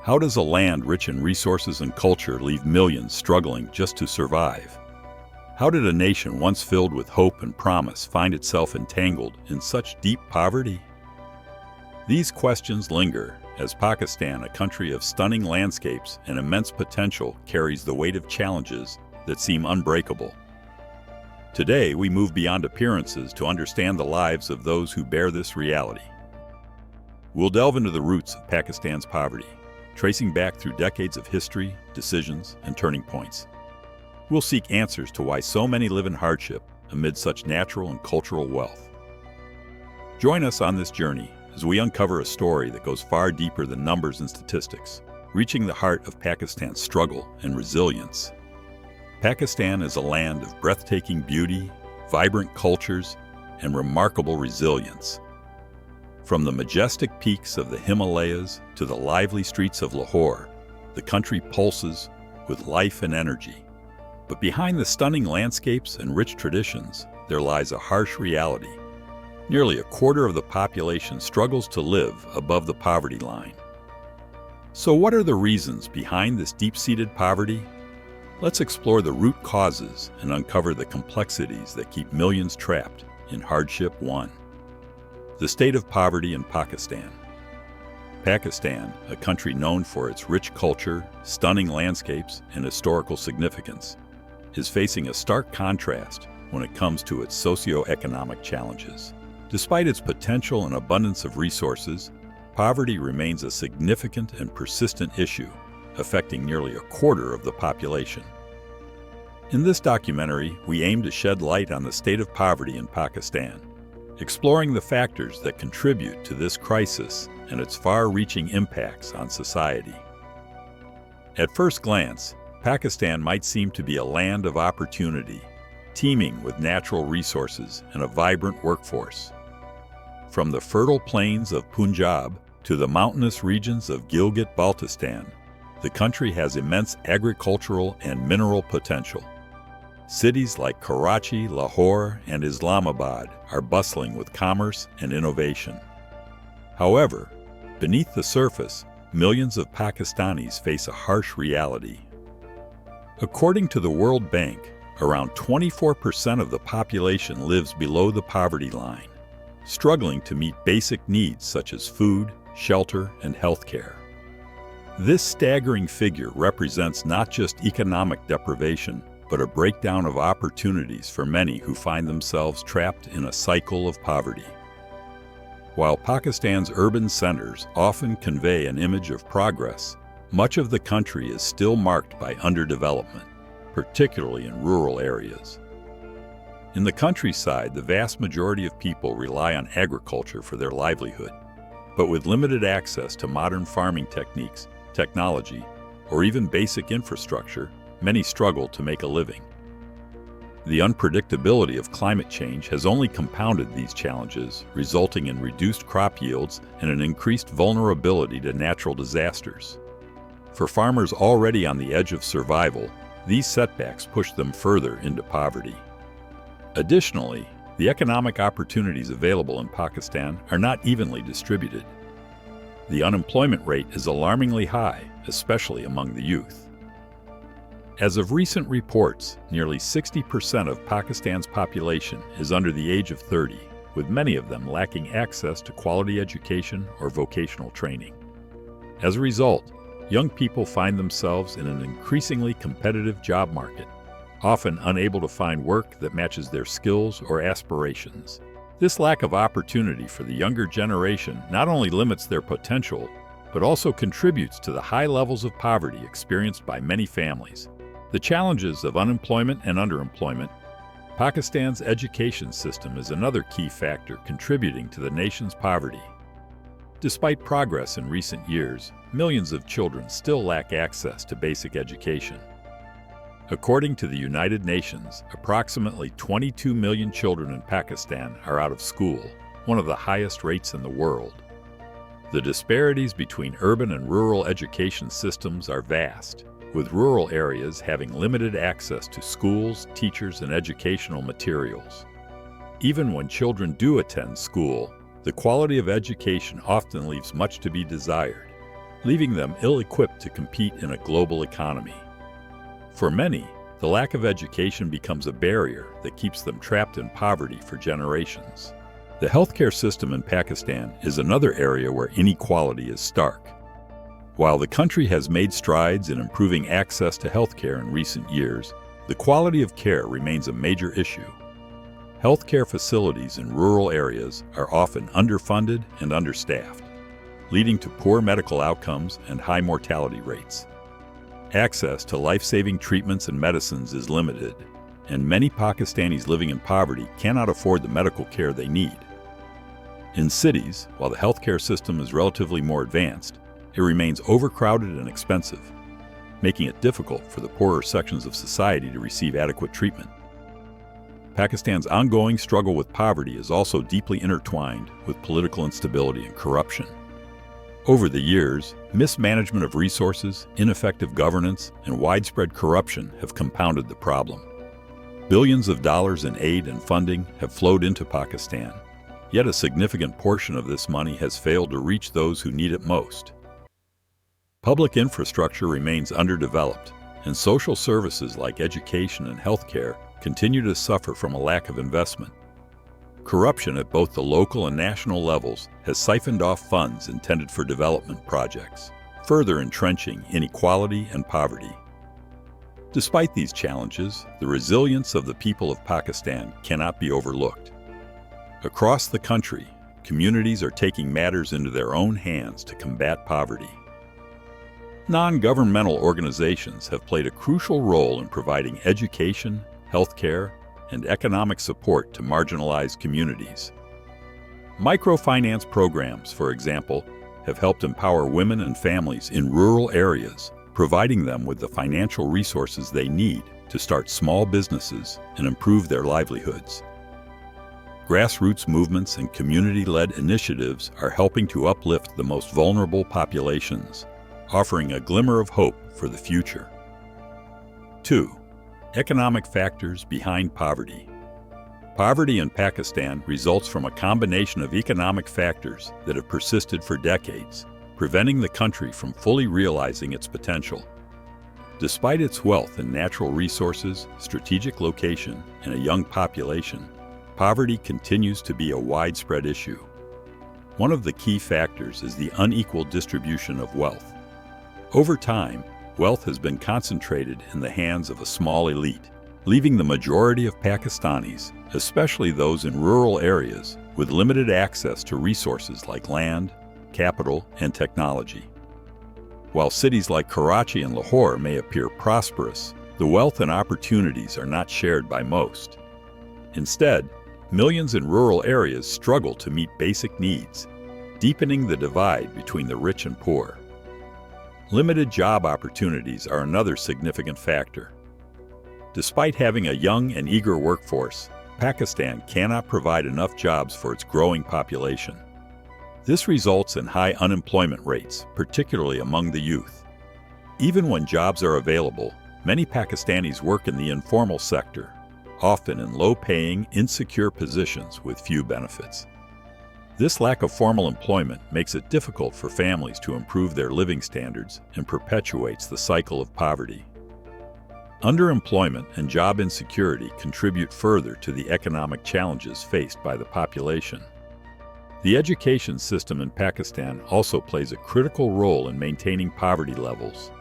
How does a land rich in resources and culture leave millions struggling just to survive? How did a nation once filled with hope and promise find itself entangled in such deep poverty? These questions linger as Pakistan, a country of stunning landscapes and immense potential, carries the weight of challenges that seem unbreakable. Today, we move beyond appearances to understand the lives of those who bear this reality. We'll delve into the roots of Pakistan's poverty, tracing back through decades of history, decisions, and turning points. We'll seek answers to why so many live in hardship amid such natural and cultural wealth. Join us on this journey as we uncover a story that goes far deeper than numbers and statistics, reaching the heart of Pakistan's struggle and resilience. Pakistan is a land of breathtaking beauty, vibrant cultures, and remarkable resilience. From the majestic peaks of the Himalayas to the lively streets of Lahore, the country pulses with life and energy. But behind the stunning landscapes and rich traditions, there lies a harsh reality. Nearly a quarter of the population struggles to live above the poverty line. So what are the reasons behind this deep-seated poverty? Let's explore the root causes and uncover the complexities that keep millions trapped in hardship. 1. The state of poverty in Pakistan. Pakistan, a country known for its rich culture, stunning landscapes, and historical significance, is facing a stark contrast when it comes to its socio-economic challenges. Despite its potential and abundance of resources, poverty remains a significant and persistent issue, affecting nearly a quarter of the population. In this documentary, we aim to shed light on the state of poverty in Pakistan, exploring the factors that contribute to this crisis and its far-reaching impacts on society. At first glance, Pakistan might seem to be a land of opportunity, teeming with natural resources and a vibrant workforce. From the fertile plains of Punjab to the mountainous regions of Gilgit-Baltistan, the country has immense agricultural and mineral potential. Cities like Karachi, Lahore, and Islamabad are bustling with commerce and innovation. However, beneath the surface, millions of Pakistanis face a harsh reality. According to the World Bank, around 24% of the population lives below the poverty line, struggling to meet basic needs such as food, shelter, and health care. This staggering figure represents not just economic deprivation, but a breakdown of opportunities for many who find themselves trapped in a cycle of poverty. While Pakistan's urban centers often convey an image of progress, much of the country is still marked by underdevelopment, particularly in rural areas. In the countryside, the vast majority of people rely on agriculture for their livelihood, but with limited access to modern farming techniques, technology, or even basic infrastructure, many struggle to make a living. The unpredictability of climate change has only compounded these challenges, resulting in reduced crop yields and an increased vulnerability to natural disasters. For farmers already on the edge of survival, these setbacks push them further into poverty. Additionally, the economic opportunities available in Pakistan are not evenly distributed. The unemployment rate is alarmingly high, especially among the youth. As of recent reports, nearly 60% of Pakistan's population is under the age of 30, with many of them lacking access to quality education or vocational training. As a result, young people find themselves in an increasingly competitive job market, often unable to find work that matches their skills or aspirations. This lack of opportunity for the younger generation not only limits their potential, but also contributes to the high levels of poverty experienced by many families. The challenges of unemployment and underemployment. Pakistan's education system is another key factor contributing to the nation's poverty. Despite progress in recent years, millions of children still lack access to basic education. According to the United Nations, approximately 22 million children in Pakistan are out of school, one of the highest rates in the world. The disparities between urban and rural education systems are vast, with rural areas having limited access to schools, teachers, and educational materials. Even when children do attend school, the quality of education often leaves much to be desired. leaving them ill-equipped to compete in a global economy. For many, the lack of education becomes a barrier that keeps them trapped in poverty for generations. The healthcare system in Pakistan is another area where inequality is stark. While the country has made strides in improving access to healthcare in recent years, the quality of care remains a major issue. Healthcare facilities in rural areas are often underfunded and understaffed, leading to poor medical outcomes and high mortality rates. Access to life-saving treatments and medicines is limited, and many Pakistanis living in poverty cannot afford the medical care they need. In cities, while the healthcare system is relatively more advanced, it remains overcrowded and expensive, making it difficult for the poorer sections of society to receive adequate treatment. Pakistan's ongoing struggle with poverty is also deeply intertwined with political instability and corruption. Over the years, mismanagement of resources, ineffective governance, and widespread corruption have compounded the problem. Billions of dollars in aid and funding have flowed into Pakistan, yet a significant portion of this money has failed to reach those who need it most. Public infrastructure remains underdeveloped, and social services like education and healthcare continue to suffer from a lack of investment. Corruption at both the local and national levels has siphoned off funds intended for development projects, further entrenching inequality and poverty. Despite these challenges, the resilience of the people of Pakistan cannot be overlooked. Across the country, communities are taking matters into their own hands to combat poverty. Non-governmental organizations have played a crucial role in providing education, healthcare, and economic support to marginalized communities. Microfinance programs, for example, have helped empower women and families in rural areas, providing them with the financial resources they need to start small businesses and improve their livelihoods. Grassroots movements and community-led initiatives are helping to uplift the most vulnerable populations, offering a glimmer of hope for the future. 2. Economic factors behind poverty. Poverty in Pakistan results from a combination of economic factors that have persisted for decades, preventing the country from fully realizing its potential. Despite its wealth in natural resources, strategic location, and a young population, poverty continues to be a widespread issue. One of the key factors is the unequal distribution of wealth. Over time, wealth has been concentrated in the hands of a small elite, leaving the majority of Pakistanis, especially those in rural areas, with limited access to resources like land, capital, and technology. While cities like Karachi and Lahore may appear prosperous, the wealth and opportunities are not shared by most. Instead, millions in rural areas struggle to meet basic needs, deepening the divide between the rich and poor. Limited job opportunities are another significant factor. Despite having a young and eager workforce, Pakistan cannot provide enough jobs for its growing population. This results in high unemployment rates, particularly among the youth. Even when jobs are available, many Pakistanis work in the informal sector, often in low-paying, insecure positions with few benefits. This lack of formal employment makes it difficult for families to improve their living standards and perpetuates the cycle of poverty. Underemployment and job insecurity contribute further to the economic challenges faced by the population. The education system in Pakistan also plays a critical role in maintaining poverty levels.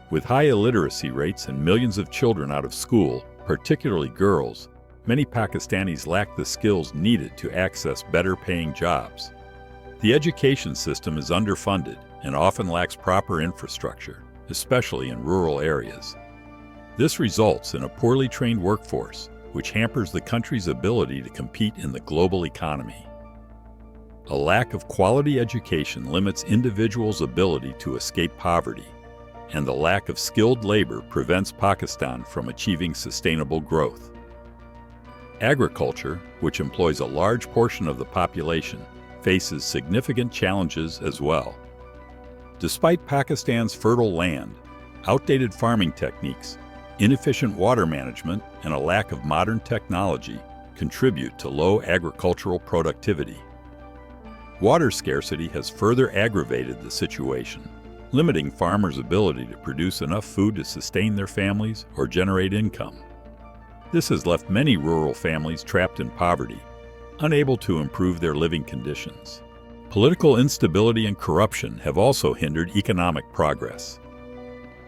With high illiteracy rates and millions of children out of school, particularly girls, many Pakistanis lack the skills needed to access better-paying jobs. The education system is underfunded and often lacks proper infrastructure, especially in rural areas. This results in a poorly trained workforce, which hampers the country's ability to compete in the global economy. A lack of quality education limits individuals' ability to escape poverty, and the lack of skilled labor prevents Pakistan from achieving sustainable growth. Agriculture, which employs a large portion of the population, faces significant challenges as well. Despite Pakistan's fertile land, outdated farming techniques, inefficient water management, and a lack of modern technology contribute to low agricultural productivity. Water scarcity has further aggravated the situation, limiting farmers' ability to produce enough food to sustain their families or generate income. This has left many rural families trapped in poverty, unable to improve their living conditions. Political instability and corruption have also hindered economic progress.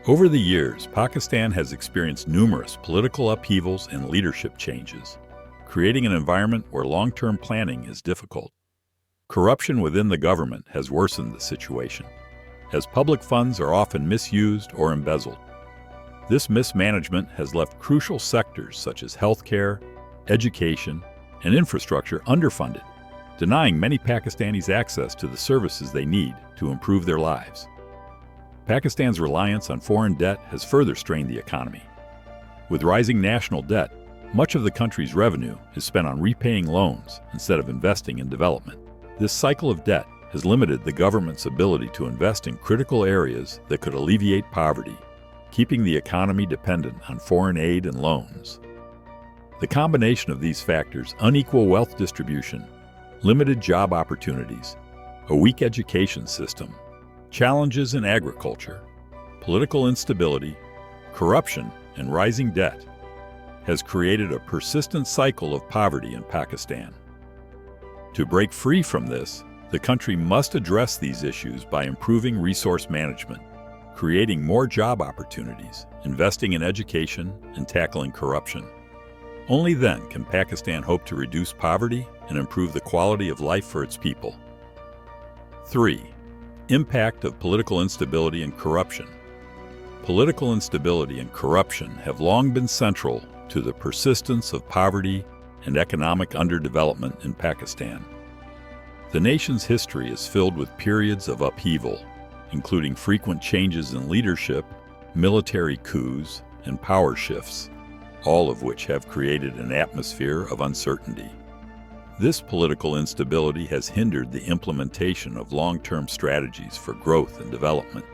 Over the years, Pakistan has experienced numerous political upheavals and leadership changes, creating an environment where long-term planning is difficult. Corruption within the government has worsened the situation, as public funds are often misused or embezzled. This mismanagement has left crucial sectors such as healthcare, education, and infrastructure underfunded, denying many Pakistanis access to the services they need to improve their lives. Pakistan's reliance on foreign debt has further strained the economy. With rising national debt, much of the country's revenue is spent on repaying loans instead of investing in development. This cycle of debt has limited the government's ability to invest in critical areas that could alleviate poverty, keeping the economy dependent on foreign aid and loans. The combination of these factors, unequal wealth distribution, limited job opportunities, a weak education system, challenges in agriculture, political instability, corruption, and rising debt, has created a persistent cycle of poverty in Pakistan. To break free from this, the country must address these issues by improving resource management, creating more job opportunities, investing in education, and tackling corruption. Only then can Pakistan hope to reduce poverty and improve the quality of life for its people. 3. Impact of political instability and corruption. Political instability and corruption have long been central to the persistence of poverty and economic underdevelopment in Pakistan. The nation's history is filled with periods of upheaval, including frequent changes in leadership, military coups, and power shifts, all of which have created an atmosphere of uncertainty. This political instability has hindered the implementation of long-term strategies for growth and development,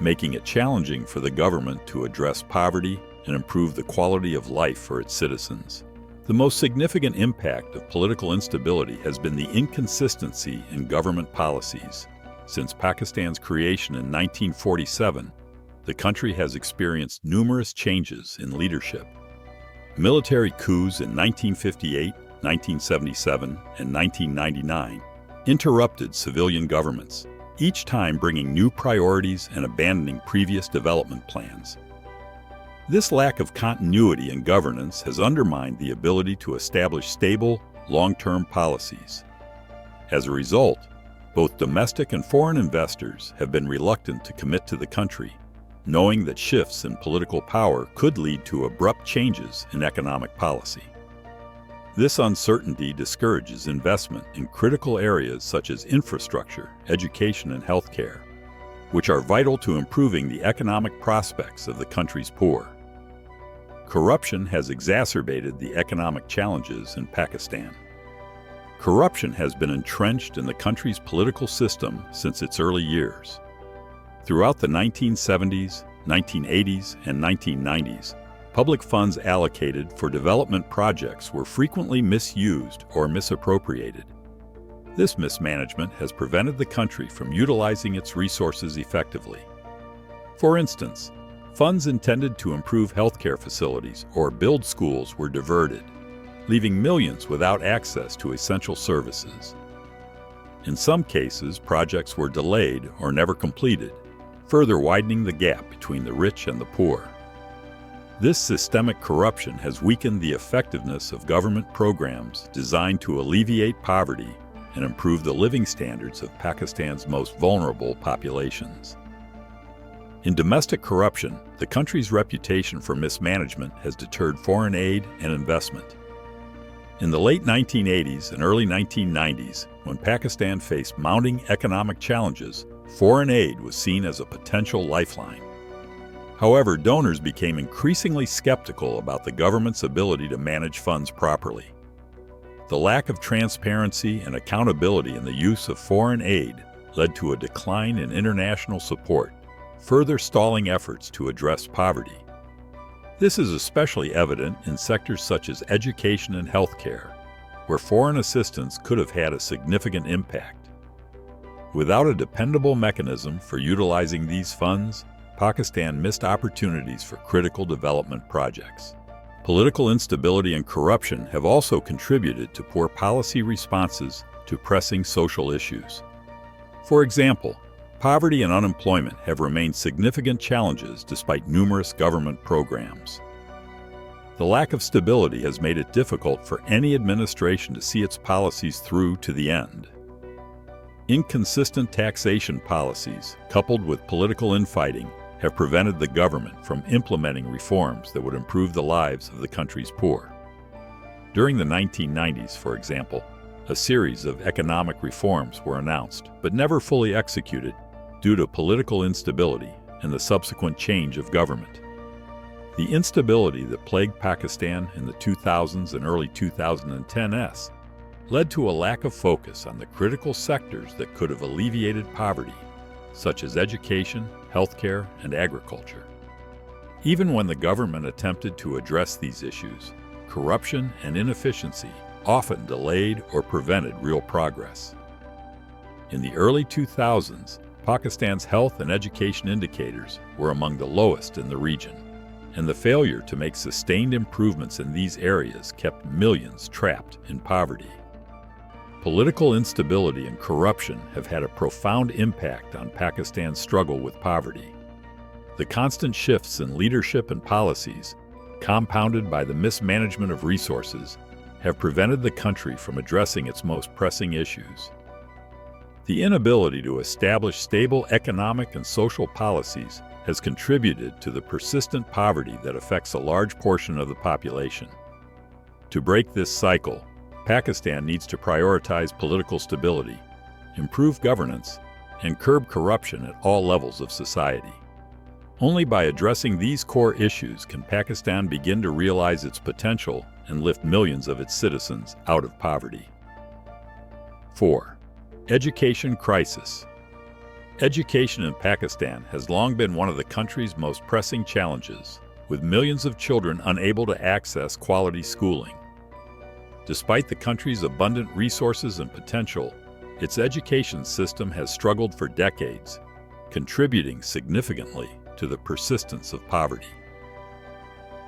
making it challenging for the government to address poverty and improve the quality of life for its citizens. The most significant impact of political instability has been the inconsistency in government policies. Since Pakistan's creation in 1947, the country has experienced numerous changes in leadership. Military coups in 1958, 1977, and 1999 interrupted civilian governments, each time bringing new priorities and abandoning previous development plans. This lack of continuity in governance has undermined the ability to establish stable, long-term policies. As a result, both domestic and foreign investors have been reluctant to commit to the country, knowing that shifts in political power could lead to abrupt changes in economic policy. This uncertainty discourages investment in critical areas such as infrastructure, education, and healthcare, which are vital to improving the economic prospects of the country's poor. Corruption has exacerbated the economic challenges in Pakistan. Corruption has been entrenched in the country's political system since its early years. Throughout the 1970s, 1980s, and 1990s, public funds allocated for development projects were frequently misused or misappropriated. This mismanagement has prevented the country from utilizing its resources effectively. For instance, funds intended to improve healthcare facilities or build schools were diverted, leaving millions without access to essential services. In some cases, projects were delayed or never completed, further widening the gap between the rich and the poor. This systemic corruption has weakened the effectiveness of government programs designed to alleviate poverty and improve the living standards of Pakistan's most vulnerable populations. In domestic corruption, the country's reputation for mismanagement has deterred foreign aid and investment. In the late 1980s and early 1990s, when Pakistan faced mounting economic challenges, foreign aid was seen as a potential lifeline. However, donors became increasingly skeptical about the government's ability to manage funds properly. The lack of transparency and accountability in the use of foreign aid led to a decline in international support, further stalling efforts to address poverty. This is especially evident in sectors such as education and healthcare, where foreign assistance could have had a significant impact. Without a dependable mechanism for utilizing these funds, Pakistan missed opportunities for critical development projects. Political instability and corruption have also contributed to poor policy responses to pressing social issues. For example, poverty and unemployment have remained significant challenges despite numerous government programs. The lack of stability has made it difficult for any administration to see its policies through to the end. Inconsistent taxation policies, coupled with political infighting, have prevented the government from implementing reforms that would improve the lives of the country's poor. During the 1990s, for example, a series of economic reforms were announced, but never fully executed due to political instability and the subsequent change of government. The instability that plagued Pakistan in the 2000s and early 2010s led to a lack of focus on the critical sectors that could have alleviated poverty, such as education, healthcare, and agriculture. Even when the government attempted to address these issues, corruption and inefficiency often delayed or prevented real progress. In the early 2000s, Pakistan's health and education indicators were among the lowest in the region, and the failure to make sustained improvements in these areas kept millions trapped in poverty. Political instability and corruption have had a profound impact on Pakistan's struggle with poverty. The constant shifts in leadership and policies, compounded by the mismanagement of resources, have prevented the country from addressing its most pressing issues. The inability to establish stable economic and social policies has contributed to the persistent poverty that affects a large portion of the population. To break this cycle, Pakistan needs to prioritize political stability, improve governance, and curb corruption at all levels of society. Only by addressing these core issues can Pakistan begin to realize its potential and lift millions of its citizens out of poverty. 4. Education crisis. Education in Pakistan has long been one of the country's most pressing challenges, with millions of children unable to access quality schooling. Despite the country's abundant resources and potential, its education system has struggled for decades, contributing significantly to the persistence of poverty.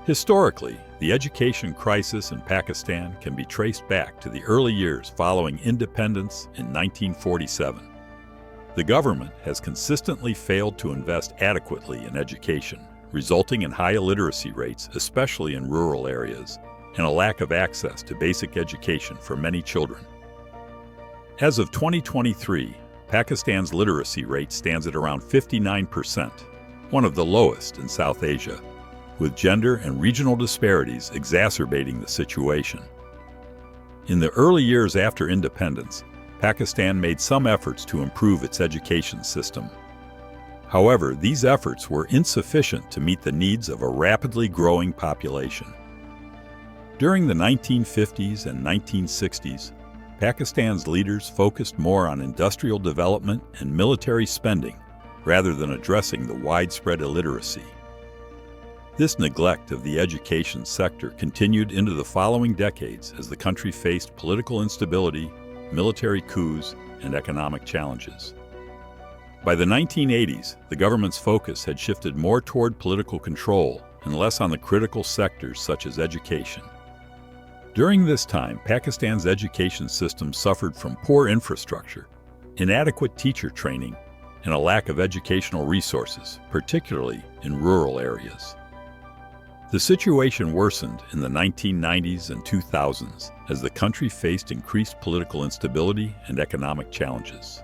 Historically, the education crisis in Pakistan can be traced back to the early years following independence in 1947. The government has consistently failed to invest adequately in education, resulting in high illiteracy rates, especially in rural areas, and a lack of access to basic education for many children. As of 2023, Pakistan's literacy rate stands at around 59%, one of the lowest in South Asia, with gender and regional disparities exacerbating the situation. In the early years after independence, Pakistan made some efforts to improve its education system. However, these efforts were insufficient to meet the needs of a rapidly growing population. During the 1950s and 1960s, Pakistan's leaders focused more on industrial development and military spending rather than addressing the widespread illiteracy. This neglect of the education sector continued into the following decades as the country faced political instability, military coups, and economic challenges. By the 1980s, the government's focus had shifted more toward political control and less on the critical sectors such as education. During this time, Pakistan's education system suffered from poor infrastructure, inadequate teacher training, and a lack of educational resources, particularly in rural areas. The situation worsened in the 1990s and 2000s as the country faced increased political instability and economic challenges.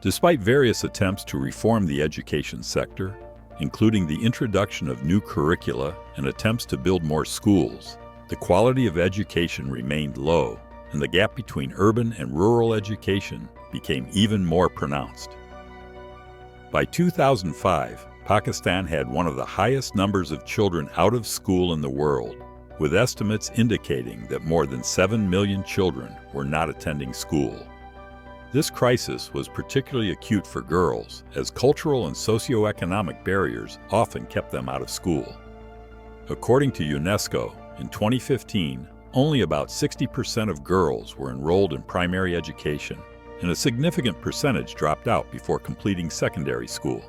Despite various attempts to reform the education sector, including the introduction of new curricula and attempts to build more schools, the quality of education remained low, and the gap between urban and rural education became even more pronounced. By 2005, Pakistan had one of the highest numbers of children out of school in the world, with estimates indicating that more than 7 million children were not attending school. This crisis was particularly acute for girls, as cultural and socioeconomic barriers often kept them out of school. According to UNESCO, in 2015, only about 60% of girls were enrolled in primary education, and a significant percentage dropped out before completing secondary school.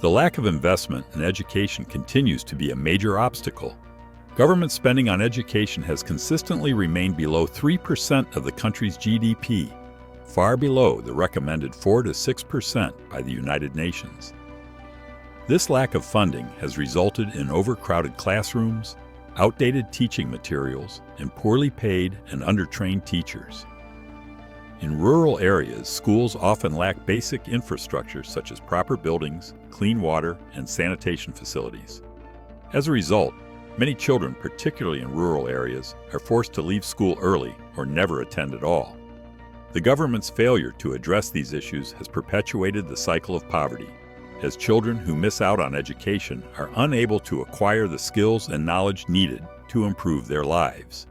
The lack of investment in education continues to be a major obstacle. Government spending on education has consistently remained below 3% of the country's GDP, far below the recommended 4 to 6% by the United Nations. This lack of funding has resulted in overcrowded classrooms, outdated teaching materials, and poorly paid and undertrained teachers. In rural areas, schools often lack basic infrastructure such as proper buildings, clean water, and sanitation facilities. As a result, many children, particularly in rural areas, are forced to leave school early or never attend at all. The government's failure to address these issues has perpetuated the cycle of poverty, as children who miss out on education are unable to acquire the skills and knowledge needed to improve their lives.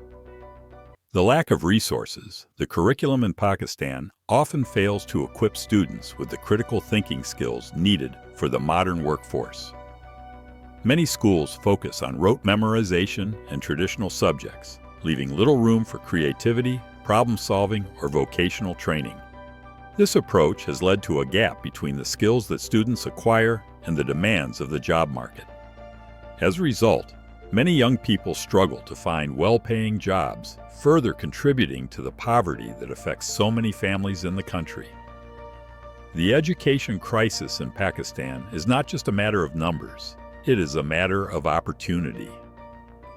The lack of resources, the curriculum in Pakistan often fails to equip students with the critical thinking skills needed for the modern workforce. Many schools focus on rote memorization and traditional subjects, leaving little room for creativity, problem-solving, or vocational training. This approach has led to a gap between the skills that students acquire and the demands of the job market. As a result, many young people struggle to find well-paying jobs, further contributing to the poverty that affects so many families in the country. The education crisis in Pakistan is not just a matter of numbers, it is a matter of opportunity.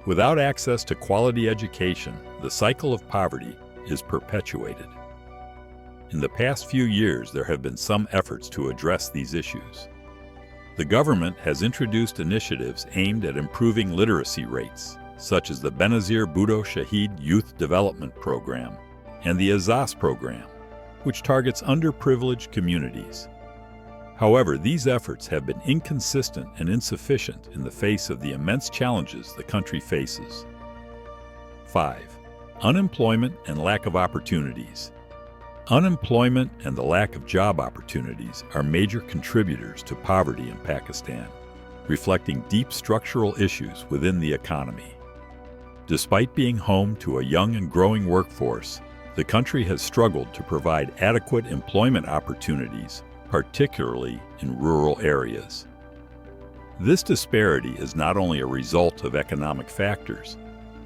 Without access to quality education, the cycle of poverty is perpetuated. In the past few years, there have been some efforts to address these issues. The government has introduced initiatives aimed at improving literacy rates, such as the Benazir Bhutto Shahid Youth Development Program and the Azaz Program, which targets underprivileged communities. However, these efforts have been inconsistent and insufficient in the face of the immense challenges the country faces. 5. Unemployment and lack of opportunities. Unemployment and the lack of job opportunities are major contributors to poverty in Pakistan, reflecting deep structural issues within the economy. Despite being home to a young and growing workforce, the country has struggled to provide adequate employment opportunities, particularly in rural areas. This disparity is not only a result of economic factors,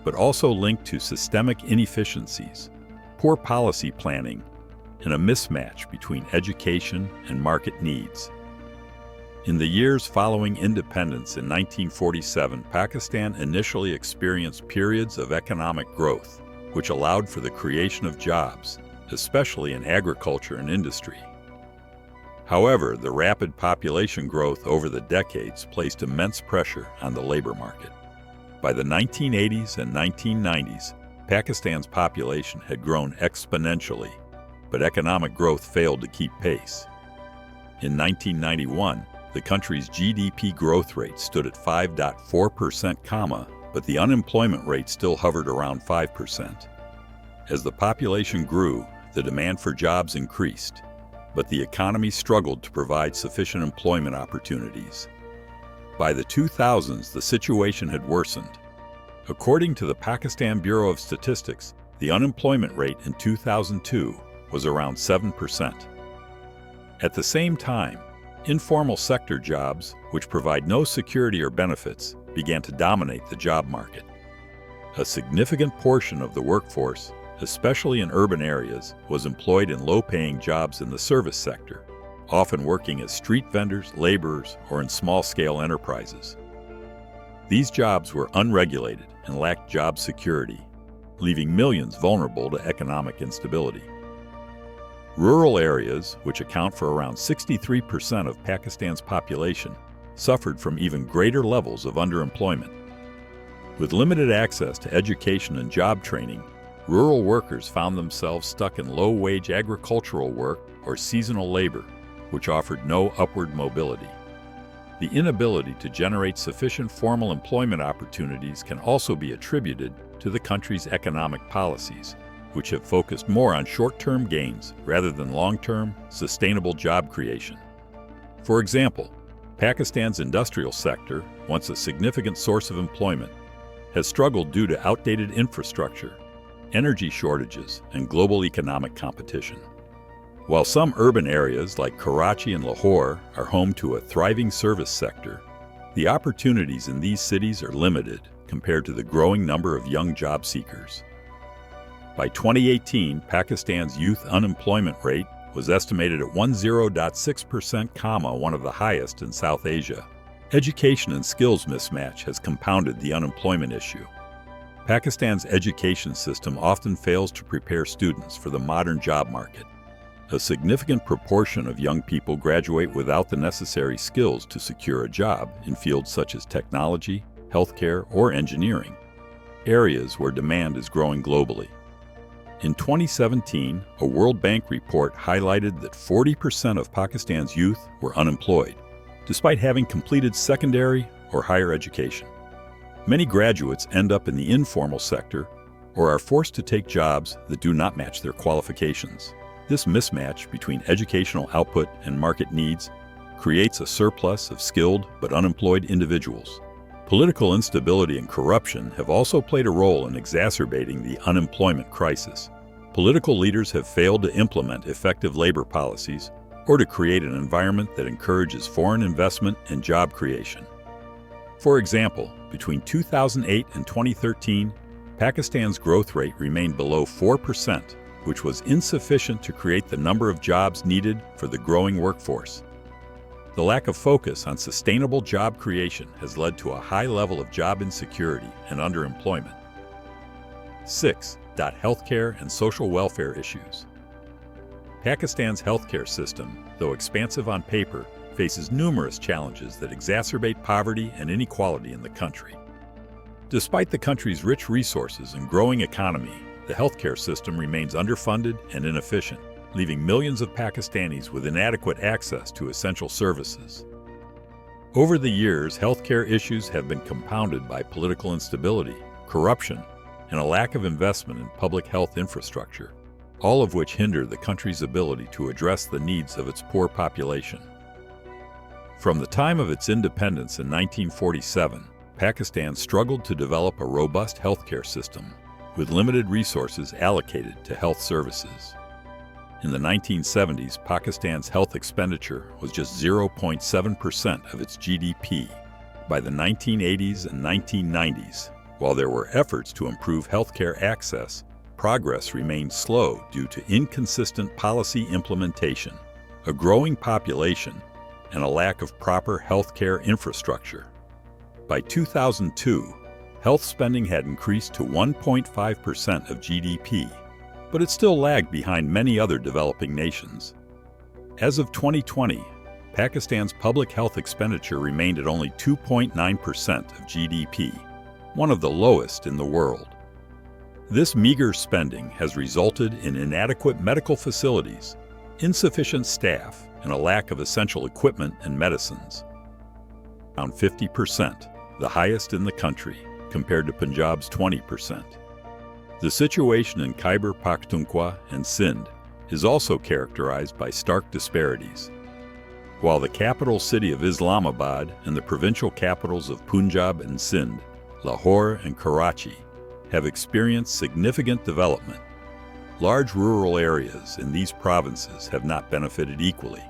but also linked to systemic inefficiencies, poor policy planning, and a mismatch between education and market needs. In the years following independence in 1947, Pakistan initially experienced periods of economic growth, which allowed for the creation of jobs, especially in agriculture and industry. However, the rapid population growth over the decades placed immense pressure on the labor market. By the 1980s and 1990s, Pakistan's population had grown exponentially, but economic growth failed to keep pace. In 1991, the country's GDP growth rate stood at 5.4%, but the unemployment rate still hovered around 5%. As the population grew, the demand for jobs increased, but the economy struggled to provide sufficient employment opportunities. By the 2000s, the situation had worsened. According to the Pakistan Bureau of Statistics, the unemployment rate in 2002 was around 7%. At the same time, informal sector jobs, which provide no security or benefits, began to dominate the job market. A significant portion of the workforce, especially in urban areas, was employed in low-paying jobs in the service sector, often working as street vendors, laborers, or in small-scale enterprises. These jobs were unregulated and lacked job security, leaving millions vulnerable to economic instability. Rural areas, which account for around 63% of Pakistan's population, suffered from even greater levels of underemployment. With limited access to education and job training, rural workers found themselves stuck in low-wage agricultural work or seasonal labor, which offered no upward mobility. The inability to generate sufficient formal employment opportunities can also be attributed to the country's economic policies, which have focused more on short-term gains rather than long-term, sustainable job creation. For example, Pakistan's industrial sector, once a significant source of employment, has struggled due to outdated infrastructure, energy shortages, and global economic competition. While some urban areas like Karachi and Lahore are home to a thriving service sector, the opportunities in these cities are limited compared to the growing number of young job seekers. By 2018, Pakistan's youth unemployment rate was estimated at 10.6%, one of the highest in South Asia. Education and skills mismatch has compounded the unemployment issue. Pakistan's education system often fails to prepare students for the modern job market. A significant proportion of young people graduate without the necessary skills to secure a job in fields such as technology, healthcare, or engineering, areas where demand is growing globally. In 2017, a World Bank report highlighted that 40% of Pakistan's youth were unemployed, despite having completed secondary or higher education. Many graduates end up in the informal sector or are forced to take jobs that do not match their qualifications. This mismatch between educational output and market needs creates a surplus of skilled but unemployed individuals. Political instability and corruption have also played a role in exacerbating the unemployment crisis. Political leaders have failed to implement effective labor policies or to create an environment that encourages foreign investment and job creation. For example, between 2008 and 2013, Pakistan's growth rate remained below 4%, which was insufficient to create the number of jobs needed for the growing workforce. The lack of focus on sustainable job creation has led to a high level of job insecurity and underemployment. 6. Healthcare and social welfare issues. Pakistan's healthcare system, though expansive on paper, faces numerous challenges that exacerbate poverty and inequality in the country. Despite the country's rich resources and growing economy, the healthcare system remains underfunded and inefficient, leaving millions of Pakistanis with inadequate access to essential services. Over the years, healthcare issues have been compounded by political instability, corruption, and a lack of investment in public health infrastructure, all of which hinder the country's ability to address the needs of its poor population. From the time of its independence in 1947, Pakistan struggled to develop a robust healthcare system, with limited resources allocated to health services. In the 1970s, Pakistan's health expenditure was just 0.7% of its GDP. By the 1980s and 1990s, while there were efforts to improve healthcare access, progress remained slow due to inconsistent policy implementation, a growing population, and a lack of proper healthcare infrastructure. By 2002, health spending had increased to 1.5% of GDP, but it still lagged behind many other developing nations. As of 2020, Pakistan's public health expenditure remained at only 2.9% of GDP, one of the lowest in the world. This meager spending has resulted in inadequate medical facilities, insufficient staff, and a lack of essential equipment and medicines. Around 50%, the highest in the country, compared to Punjab's 20%. The situation in Khyber Pakhtunkhwa and Sindh is also characterized by stark disparities. While the capital city of Islamabad and the provincial capitals of Punjab and Sindh, Lahore and Karachi, have experienced significant development, large rural areas in these provinces have not benefited equally.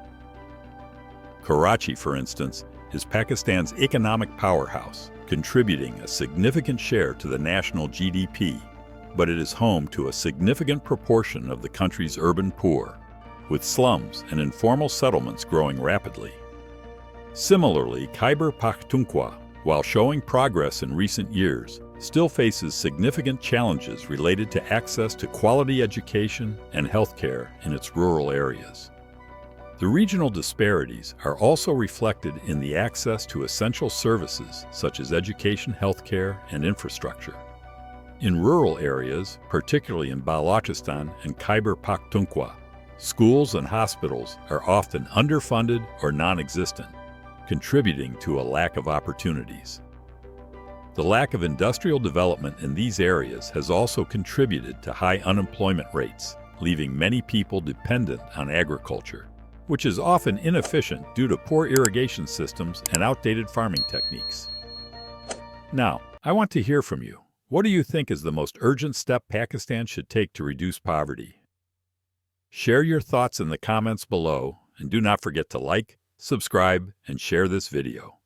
Karachi, for instance, is Pakistan's economic powerhouse, contributing a significant share to the national GDP, but it is home to a significant proportion of the country's urban poor, with slums and informal settlements growing rapidly. Similarly, Khyber Pakhtunkhwa, while showing progress in recent years, still faces significant challenges related to access to quality education and healthcare in its rural areas. The regional disparities are also reflected in the access to essential services such as education, healthcare, and infrastructure. In rural areas, particularly in Balochistan and Khyber Pakhtunkhwa, schools and hospitals are often underfunded or non-existent, contributing to a lack of opportunities. The lack of industrial development in these areas has also contributed to high unemployment rates, leaving many people dependent on agriculture, which is often inefficient due to poor irrigation systems and outdated farming techniques. Now, I want to hear from you. What do you think is the most urgent step Pakistan should take to reduce poverty? Share your thoughts in the comments below, and do not forget to like, subscribe, and share this video.